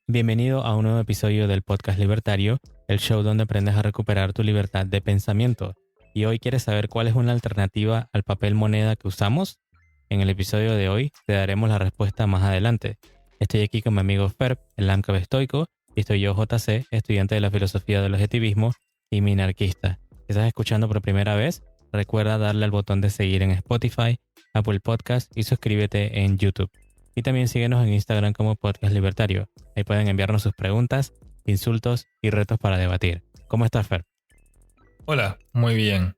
Bienvenido a un nuevo episodio del Podcast Libertario, el show donde aprendes a recuperar tu libertad de pensamiento. ¿Y hoy quieres saber cuál es una alternativa al papel moneda que usamos? En el episodio de hoy te daremos la respuesta más adelante. Estoy aquí con mi amigo Ferb, el AMCAB estoico, y estoy yo, JC, estudiante de la filosofía del objetivismo y minarquista. Si estás escuchando por primera vez, recuerda darle al botón de seguir en Spotify, Apple Podcast y suscríbete en YouTube. Y también síguenos en Instagram como Podcast Libertario. Ahí pueden enviarnos sus preguntas, insultos y retos para debatir. ¿Cómo estás, Fer? Hola, muy bien.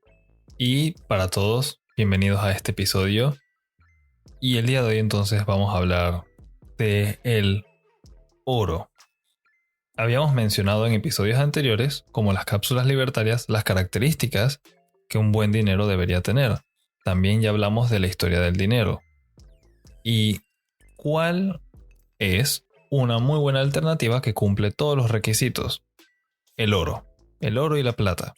Y para todos, bienvenidos a este episodio. Y el día de hoy entonces vamos a hablar de el oro. Habíamos mencionado en episodios anteriores, como las cápsulas libertarias, las características que un buen dinero debería tener. También ya hablamos de la historia del dinero. Y ¿cuál es una muy buena alternativa que cumple todos los requisitos? El oro y la plata.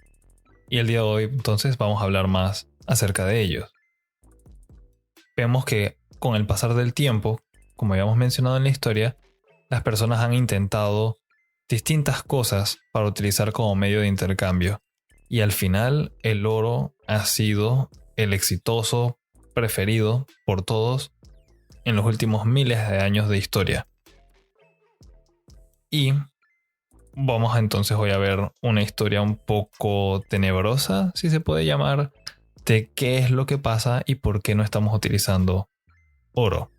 Y el día de hoy entonces vamos a hablar más acerca de ellos. Vemos que con el pasar del tiempo, como habíamos mencionado en la historia, las personas han intentado distintas cosas para utilizar como medio de intercambio. Y al final el oro ha sido el exitoso preferido por todos en los últimos miles de años de historia. Y vamos entonces hoy a ver una historia un poco tenebrosa, si se puede llamar, de qué es lo que pasa y por qué no estamos utilizando oro.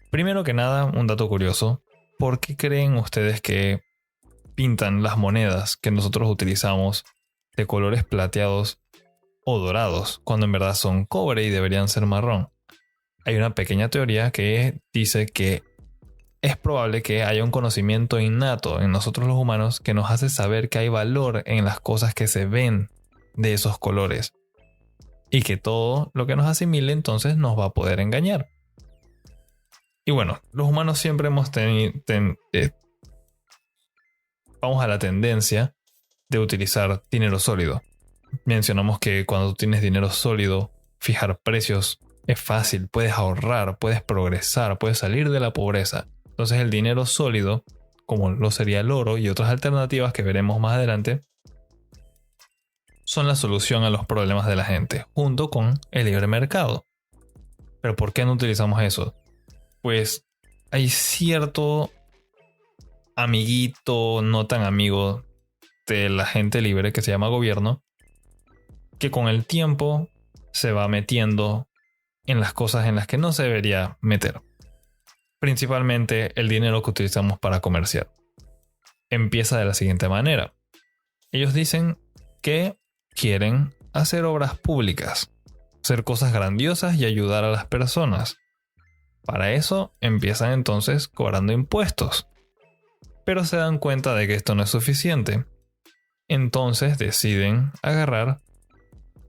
Primero que nada, un dato curioso. ¿Por qué creen ustedes que pintan las monedas que nosotros utilizamos de colores plateados o dorados, cuando en verdad son cobre y deberían ser marrón? Hay una pequeña teoría que dice que es probable que haya un conocimiento innato en nosotros los humanos que nos hace saber que hay valor en las cosas que se ven de esos colores. Y que todo lo que nos asimile entonces nos va a poder engañar. Y bueno, los humanos siempre hemos vamos a la tendencia de utilizar dinero sólido. Mencionamos que cuando tienes dinero sólido, fijar precios es fácil, puedes ahorrar, puedes progresar, puedes salir de la pobreza. Entonces el dinero sólido, como lo sería el oro y otras alternativas que veremos más adelante, son la solución a los problemas de la gente, junto con el libre mercado. ¿Pero por qué no utilizamos eso? Pues hay cierto amiguito, no tan amigo de la gente libre que se llama gobierno, que con el tiempo se va metiendo en las cosas en las que no se debería meter. Principalmente el dinero que utilizamos para comerciar. Empieza de la siguiente manera. Ellos dicen que quieren hacer obras públicas, hacer cosas grandiosas y ayudar a las personas. Para eso empiezan entonces cobrando impuestos. Pero se dan cuenta de que esto no es suficiente. Entonces deciden agarrar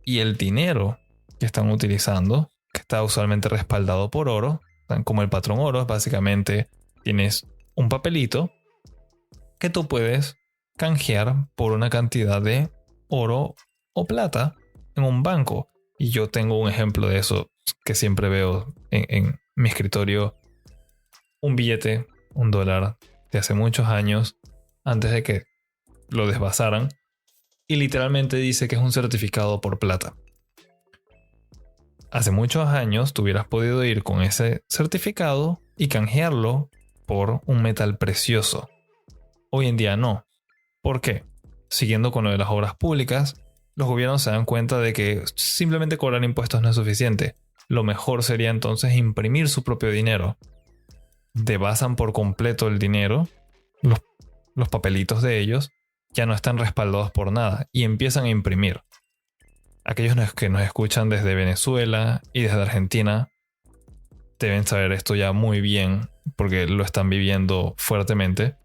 y el dinero que están utilizando, que está usualmente respaldado por oro, como el patrón oro, básicamente tienes un papelito que tú puedes canjear por una cantidad de oro o plata en un banco. Y yo tengo un ejemplo de eso que siempre veo en mi escritorio. Un billete, $1 de hace muchos años, antes de que lo desbasaran. Y literalmente dice que es un certificado por plata. Hace muchos años tú hubieras podido ir con ese certificado y canjearlo por un metal precioso. Hoy en día no. ¿Por qué? Siguiendo con lo de las obras públicas, los gobiernos se dan cuenta de que simplemente cobrar impuestos no es suficiente. Lo mejor sería entonces imprimir su propio dinero. Debasan por completo el dinero, los papelitos de ellos ya no están respaldados por nada y empiezan a imprimir. Aquellos que nos escuchan desde Venezuela y desde Argentina deben saber esto ya muy bien porque lo están viviendo fuertemente.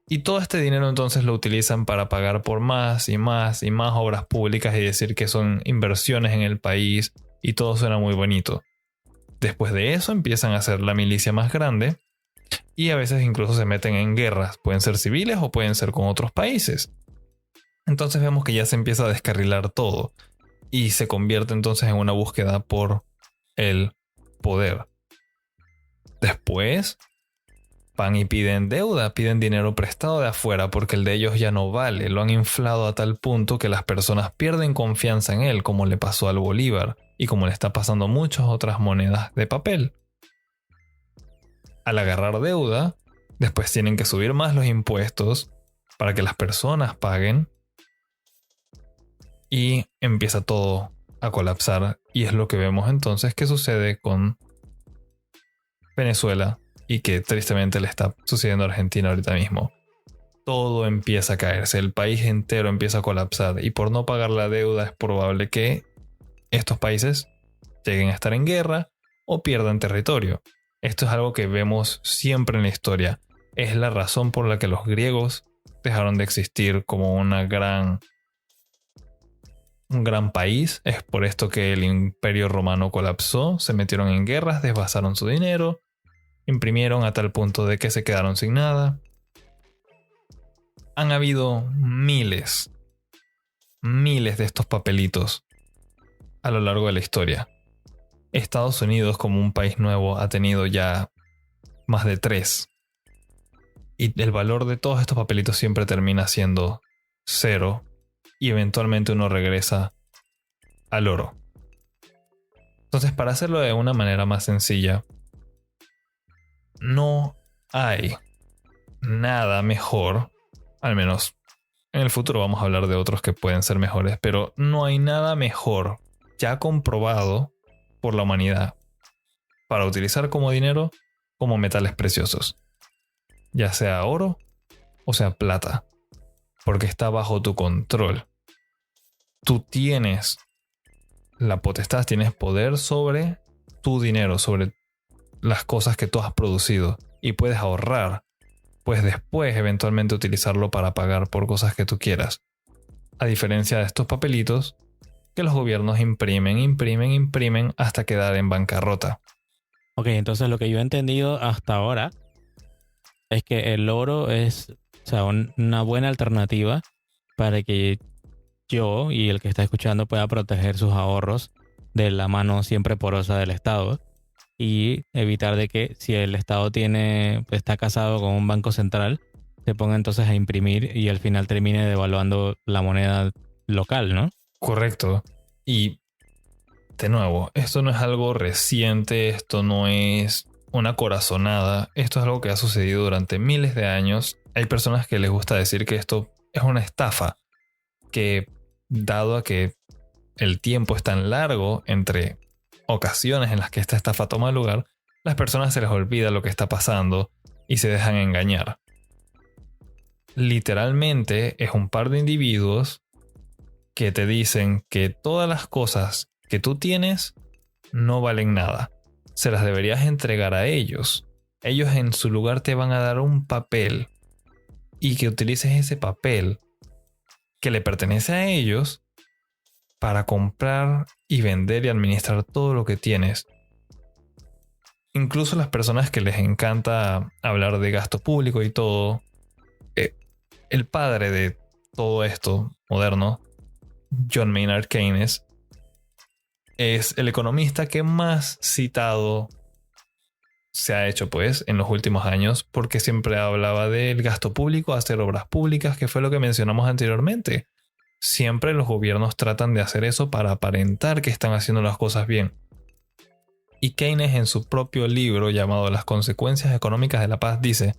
Y todo este dinero entonces lo utilizan para pagar por más y más y más obras públicas y decir que son inversiones en el país y todo suena muy bonito. Después de eso empiezan a hacer la milicia más grande y a veces incluso se meten en guerras. Pueden ser civiles o pueden ser con otros países. Entonces vemos que ya se empieza a descarrilar todo y se convierte entonces en una búsqueda por el poder. Después van y piden deuda, piden dinero prestado de afuera porque el de ellos ya no vale. Lo han inflado a tal punto que las personas pierden confianza en él, como le pasó al bolívar y como le está pasando a muchas otras monedas de papel. Al agarrar deuda, después tienen que subir más los impuestos para que las personas paguen y empieza todo a colapsar. Y es lo que vemos entonces que sucede con Venezuela y que tristemente le está sucediendo a Argentina ahorita mismo. Todo empieza a caerse, el país entero empieza a colapsar y por no pagar la deuda es probable que estos países lleguen a estar en guerra o pierdan territorio. Esto es algo que vemos siempre en la historia. Es la razón por la que los griegos dejaron de existir como un gran país. Es por esto que el Imperio Romano colapsó, se metieron en guerras, desvasaron su dinero, imprimieron a tal punto de que se quedaron sin nada. Han habido miles de estos papelitos a lo largo de la historia. Estados Unidos, como un país nuevo, ha tenido ya más de 3. Y el valor de todos estos papelitos siempre termina siendo 0 y eventualmente uno regresa al oro. Entonces, para hacerlo de una manera más sencilla, no hay nada mejor, al menos en el futuro vamos a hablar de otros que pueden ser mejores, pero no hay nada mejor ya comprobado por la humanidad para utilizar como dinero como metales preciosos, ya sea oro o sea plata, porque está bajo tu control. Tú tienes la potestad, tienes poder sobre tu dinero, sobre las cosas que tú has producido y puedes ahorrar, pues después eventualmente utilizarlo para pagar por cosas que tú quieras. A diferencia de estos papelitos que los gobiernos imprimen hasta quedar en bancarrota. Ok, entonces lo que yo he entendido hasta ahora es que el oro es, o sea, una buena alternativa para que yo y el que está escuchando pueda proteger sus ahorros de la mano siempre porosa del Estado y evitar de que si el Estado está casado con un banco central, se ponga entonces a imprimir y al final termine devaluando la moneda local, ¿no? Correcto. Y de nuevo, esto no es algo reciente, esto no es una corazonada, esto es algo que ha sucedido durante miles de años. Hay personas que les gusta decir que esto es una estafa, que dado a que el tiempo es tan largo entre ocasiones en las que esta estafa toma lugar, las personas se les olvida lo que está pasando y se dejan engañar. Literalmente es un par de individuos que te dicen que todas las cosas que tú tienes no valen nada. Se las deberías entregar a ellos. Ellos en su lugar te van a dar un papel y que utilices ese papel que le pertenece a ellos para comprar y vender y administrar todo lo que tienes. Incluso las personas que les encanta hablar de gasto público y todo, el padre de todo esto moderno, John Maynard Keynes, es el economista que más citado se ha hecho pues en los últimos años, porque siempre hablaba del gasto público, hacer obras públicas, que fue lo que mencionamos anteriormente. Siempre los gobiernos tratan de hacer eso para aparentar que están haciendo las cosas bien. Y Keynes en su propio libro llamado Las consecuencias económicas de la paz dice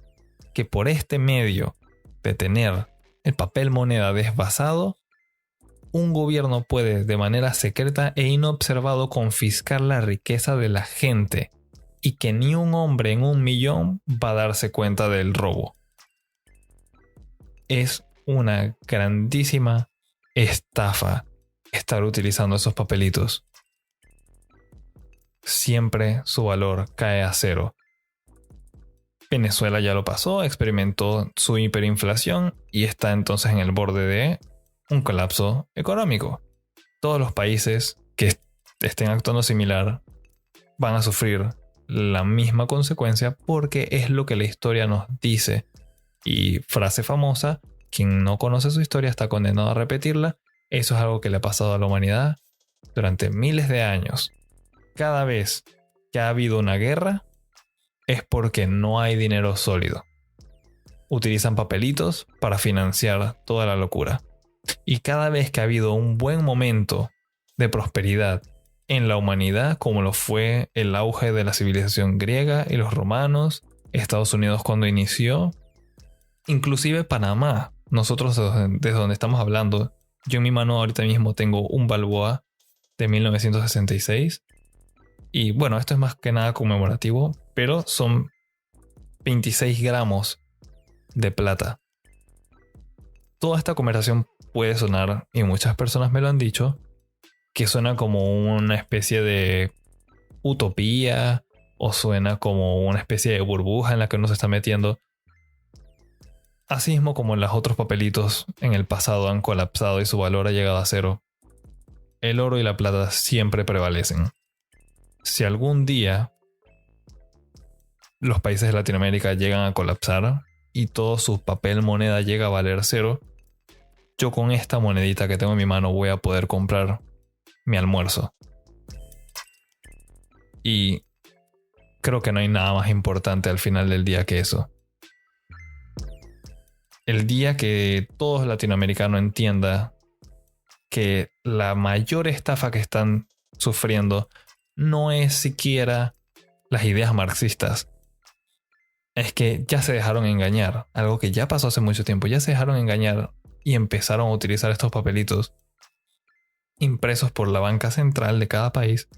que por este medio de tener el papel moneda desvasado, un gobierno puede de manera secreta e inobservado confiscar la riqueza de la gente y que ni un hombre en 1.000.000 va a darse cuenta del robo. Es una grandísima estafa estar utilizando esos papelitos. Siempre su valor cae a 0. Venezuela ya lo pasó, experimentó su hiperinflación y está entonces en el borde de un colapso económico. Todos los países que estén actuando similar van a sufrir la misma consecuencia porque es lo que la historia nos dice. Y frase famosa, quien no conoce su historia está condenado a repetirla. Eso es algo que le ha pasado a la humanidad durante miles de años. Cada vez que ha habido una guerra, es porque no hay dinero sólido. Utilizan papelitos para financiar toda la locura. Y cada vez que ha habido un buen momento de prosperidad en la humanidad, como lo fue el auge de la civilización griega y los romanos, Estados Unidos cuando inició, inclusive Panamá, nosotros desde donde estamos hablando, yo en mi mano ahorita mismo tengo un Balboa de 1966. Y bueno, esto es más que nada conmemorativo, pero son 26 gramos de plata. Toda esta conversación puede sonar, y muchas personas me lo han dicho, que suena como una especie de utopía o suena como una especie de burbuja en la que uno se está metiendo. Así mismo como los otros papelitos en el pasado han colapsado y su valor ha llegado a cero, el oro y la plata siempre prevalecen. Si algún día los países de Latinoamérica llegan a colapsar y todo su papel moneda llega a valer cero, yo con esta monedita que tengo en mi mano voy a poder comprar mi almuerzo. Y creo que no hay nada más importante al final del día que eso. El día que todo latinoamericano entienda que la mayor estafa que están sufriendo no es siquiera las ideas marxistas. Es que ya se dejaron engañar. Algo que ya pasó hace mucho tiempo. Ya se dejaron engañar y empezaron a utilizar estos papelitos impresos por la banca central de cada país.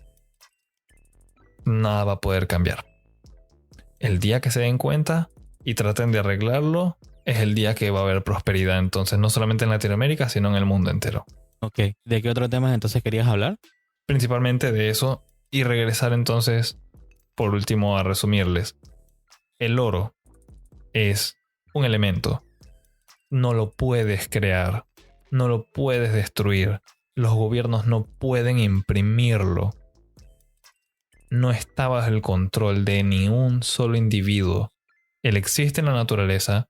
Nada va a poder cambiar. El día que se den cuenta y traten de arreglarlo es el día que va a haber prosperidad. Entonces, no solamente en Latinoamérica, sino en el mundo entero. Ok. ¿De qué otro tema entonces querías hablar? Principalmente de eso. Y regresar entonces, por último, a resumirles. El oro es un elemento. No lo puedes crear. No lo puedes destruir. Los gobiernos no pueden imprimirlo. No está bajo el control de ni un solo individuo. Él existe en la naturaleza.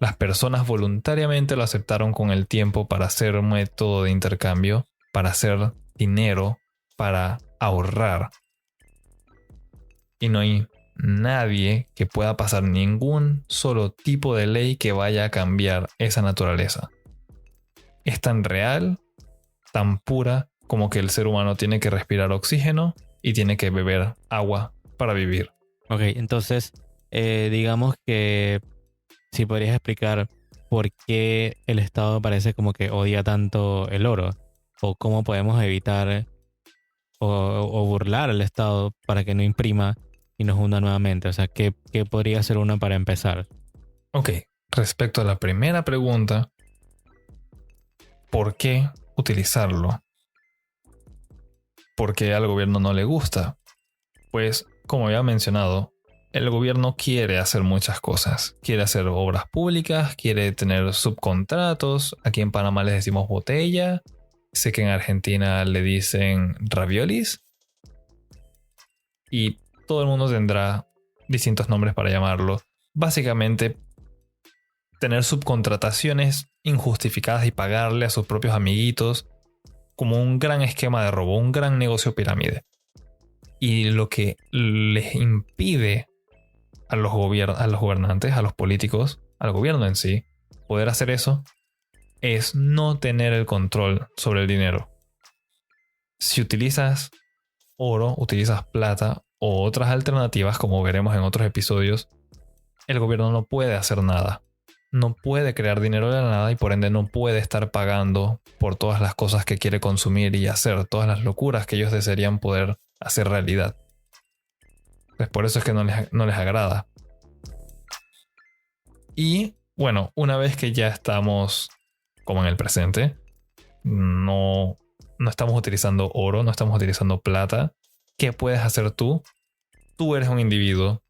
Las personas voluntariamente lo aceptaron con el tiempo para ser un método de intercambio, para hacer dinero, para ahorrar. Y no hay nadie que pueda pasar ningún solo tipo de ley que vaya a cambiar esa naturaleza. Es tan real, tan pura, como que el ser humano tiene que respirar oxígeno y tiene que beber agua para vivir. Ok, entonces, digamos que si podrías explicar por qué el Estado parece como que odia tanto el oro, o cómo podemos evitar o burlar al Estado para que no imprima y nos hunda nuevamente. O sea, ¿qué podría hacer uno para empezar? Ok, respecto a la primera pregunta, ¿por qué utilizarlo? ¿Por qué al gobierno no le gusta? Pues, como había mencionado, el gobierno quiere hacer muchas cosas. Quiere hacer obras públicas, quiere tener subcontratos. Aquí en Panamá les decimos botella. Sé que en Argentina le dicen raviolis. Y todo el mundo tendrá distintos nombres para llamarlo. Básicamente, tener subcontrataciones injustificadas y pagarle a sus propios amiguitos como un gran esquema de robo, un gran negocio pirámide. Y lo que les impide a los gobernantes, a los políticos, al gobierno en sí, poder hacer eso, es no tener el control sobre el dinero. Si utilizas oro, utilizas plata o otras alternativas, como veremos en otros episodios, el gobierno no puede hacer nada. No puede crear dinero de la nada y por ende no puede estar pagando por todas las cosas que quiere consumir y hacer, todas las locuras que ellos desearían poder hacer realidad. Pues por eso es que no les agrada. Y bueno, una vez que ya estamos como en el presente, no estamos utilizando oro, no estamos utilizando plata. ¿Qué puedes hacer tú? Tú eres un individuo.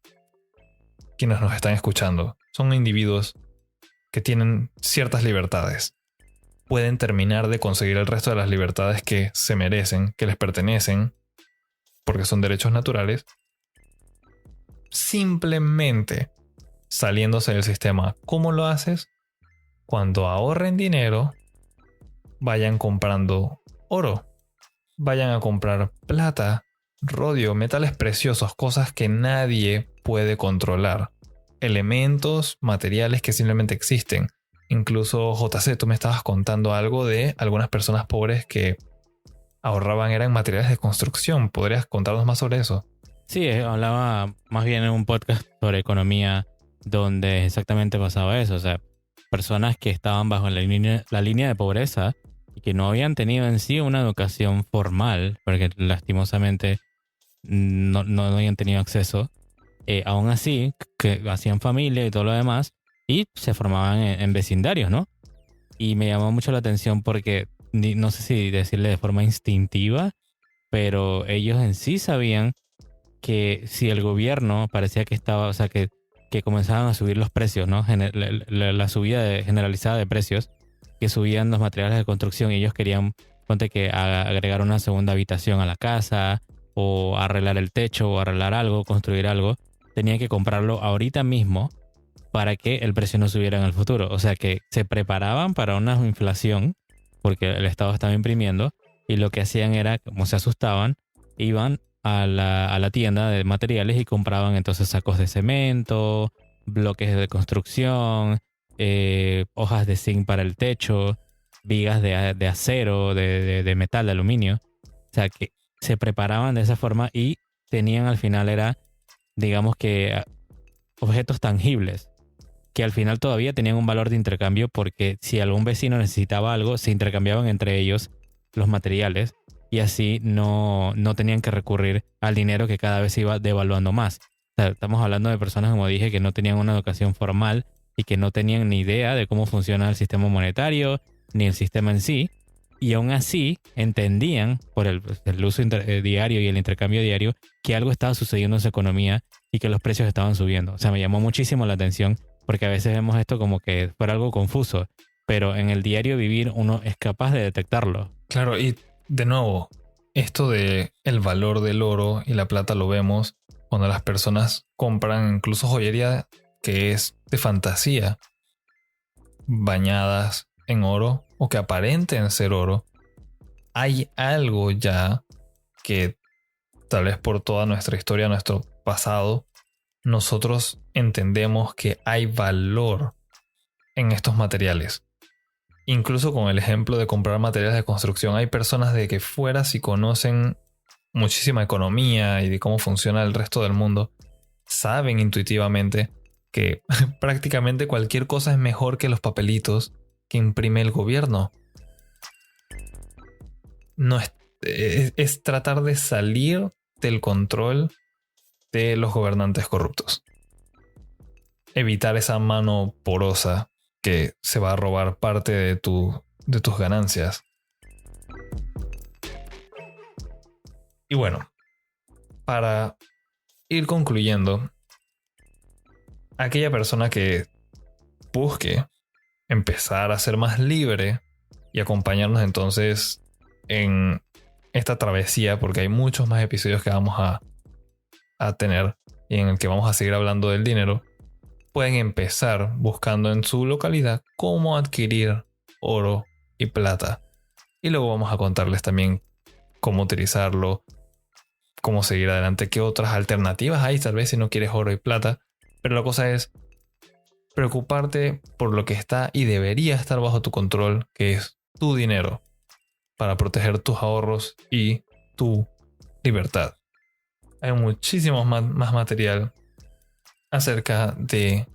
Quienes nos están escuchando son individuos que tienen ciertas libertades. Pueden terminar de conseguir el resto de las libertades que se merecen, que les pertenecen, porque son derechos naturales, simplemente saliéndose del sistema. ¿Cómo lo haces? Cuando ahorren dinero, vayan comprando oro, vayan a comprar plata, rodio, metales preciosos, cosas que nadie puede controlar. Elementos materiales que simplemente existen. Incluso JC, tú me estabas contando algo de algunas personas pobres que ahorraban eran materiales de construcción. ¿Podrías contarnos más sobre eso? Sí, hablaba más bien en un podcast sobre economía donde exactamente pasaba eso. O sea, personas que estaban bajo la línea de pobreza y que no habían tenido en sí una educación formal, porque lastimosamente no habían tenido acceso. Aún así, que hacían familia y todo lo demás y se formaban en vecindarios, ¿no? Y me llamó mucho la atención porque no sé si decirle de forma instintiva, pero ellos en sí sabían que si el gobierno parecía que estaba, o sea, que comenzaban a subir los precios, ¿no? La subida generalizada de precios, que subían los materiales de construcción y ellos querían, ponte que agregar una segunda habitación a la casa o arreglar el techo o arreglar algo, construir algo, tenían que comprarlo ahorita mismo para que el precio no subiera en el futuro. O sea que se preparaban para una inflación porque el Estado estaba imprimiendo y lo que hacían era, como se asustaban, iban a la tienda de materiales y compraban entonces sacos de cemento, bloques de construcción, hojas de zinc para el techo, vigas de acero, de metal, de aluminio. O sea que se preparaban de esa forma y tenían al final digamos que objetos tangibles que al final todavía tenían un valor de intercambio porque si algún vecino necesitaba algo, se intercambiaban entre ellos los materiales y así no tenían que recurrir al dinero que cada vez se iba devaluando más. O sea, estamos hablando de personas, como dije, que no tenían una educación formal y que no tenían ni idea de cómo funciona el sistema monetario ni el sistema en sí. Y aún así entendían por el uso diario y el intercambio diario que algo estaba sucediendo en su economía y que los precios estaban subiendo. O sea, me llamó muchísimo la atención porque a veces vemos esto como que fuera algo confuso, pero en el diario vivir uno es capaz de detectarlo. Claro, y de nuevo, esto de el valor del oro y la plata lo vemos cuando las personas compran incluso joyería que es de fantasía, bañadas en oro o que aparenten ser oro. Hay algo ya que tal vez por toda nuestra historia, nuestro pasado, nosotros entendemos que hay valor en estos materiales. Incluso con el ejemplo de comprar materiales de construcción, hay personas de que fuera, si conocen muchísima economía y de cómo funciona el resto del mundo, saben intuitivamente que prácticamente cualquier cosa es mejor que los papelitos que imprime el gobierno. No es tratar de salir del control de los gobernantes corruptos. Evitar esa mano porosa que se va a robar parte de tus ganancias. Y bueno, para ir concluyendo, aquella persona que busque empezar a ser más libre y acompañarnos entonces en esta travesía, porque hay muchos más episodios que vamos a tener y en el que vamos a seguir hablando del dinero, pueden empezar buscando en su localidad cómo adquirir oro y plata. Y luego vamos a contarles también cómo utilizarlo, cómo seguir adelante, qué otras alternativas hay tal vez si no quieres oro y plata. Pero la cosa es preocuparte por lo que está y debería estar bajo tu control, que es tu dinero, para proteger tus ahorros y tu libertad. Hay muchísimo más material acerca de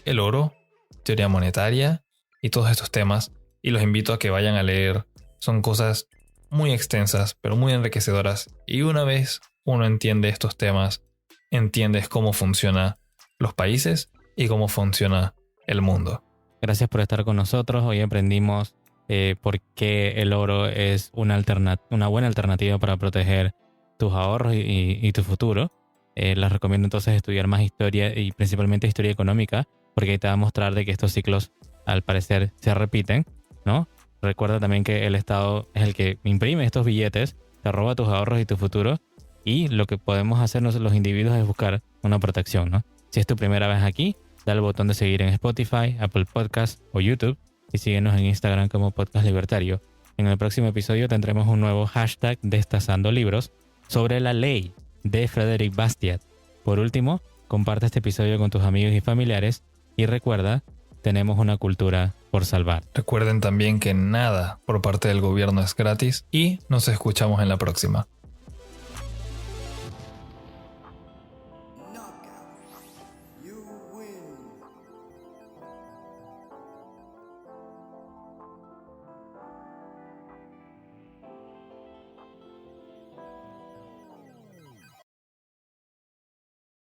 el oro, teoría monetaria y todos estos temas, y los invito a que vayan a leer. Son cosas muy extensas pero muy enriquecedoras, y una vez uno entiende estos temas, entiendes cómo funcionan los países y cómo funciona el mundo. Gracias por estar con nosotros. Hoy aprendimos por qué el oro es una buena alternativa para proteger tus ahorros y tu futuro. Les recomiendo entonces estudiar más historia y principalmente historia económica, porque ahí te va a mostrar de que estos ciclos al parecer se repiten, ¿no? Recuerda también que el Estado es el que imprime estos billetes, te roba tus ahorros y tu futuro, y lo que podemos hacer los individuos es buscar una protección, ¿no? Si es tu primera vez aquí, dale al botón de seguir en Spotify, Apple Podcasts o YouTube, y síguenos en Instagram como Podcast Libertario. En el próximo episodio tendremos un nuevo hashtag Destazando Libros sobre la ley de Frédéric Bastiat. Por último, comparte este episodio con tus amigos y familiares y recuerda, tenemos una cultura por salvar. Recuerden también que nada por parte del gobierno es gratis y nos escuchamos en la próxima.